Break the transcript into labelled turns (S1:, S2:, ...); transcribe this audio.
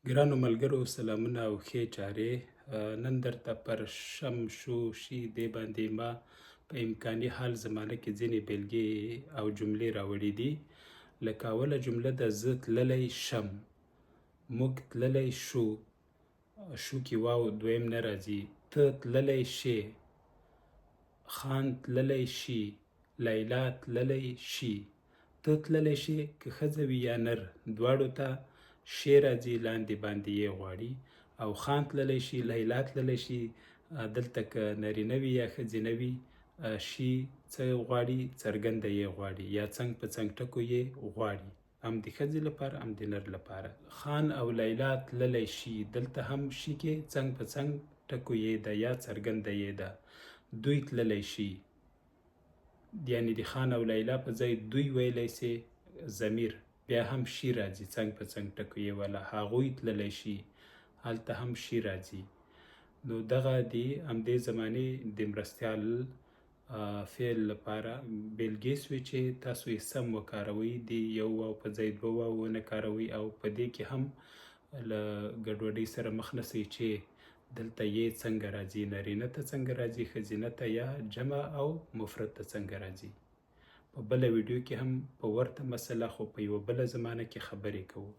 S1: ګرانو ملګرو سلامونه او ښې چارې. نن درته پر شم شو شي دې باندې ما په امکاني حال زمانه کې ځینې بېلګې او جملې راوړي دي. لکه اوله جمله ده: زه تللی شم، موږ تللی شو، شو کې واو دویم نه راځي. ته تللی شې، خان تللی شي، لیلا تللی شي. ته تللی شې که ښځه وي یا نر دواړو ته شی راځي، لاندې باندې یې غواړي. او خان تللی شي، لیلا تللی شي، دلته که نرینه وي یا ښځینه وي شي څه غواړي؟ څرګنده یې غواړي یا څنګ په څنګ ټکو یې غواړي، هم د ښځې لپاره هم د نر لپاره. خان او لیلا تللی شي، دلته هم شي کې څنګ په څنګ ټکو یې ده یا څرګنده یې ده. دوی تللی شي، یعنې د خان او لیلا په ځای دوی ویلی سي، ضمیر بیا هم شي راځي، څنګ په څنګ ټکو یې والا. هغوی تللی شي، هلته هم شي راځي. نو دغه د همدې زمانې د مرستیال فعل لپاره بېلګې سوې چې تاسو یې سم وکاروئ. د یو واو په ځای دوه واو ونه کاروئ او په دې کې هم له ګډوډۍ سره مخ نسئ چې دلته یې څنګه راځي، نارینه ته څنګه راځي، ښځینه ته یا جمع او مفرد ته څنګه راځي. په بله ویډیو کې هم په ورته مسله خو په یوه بله زمانه کې خبرې کوو.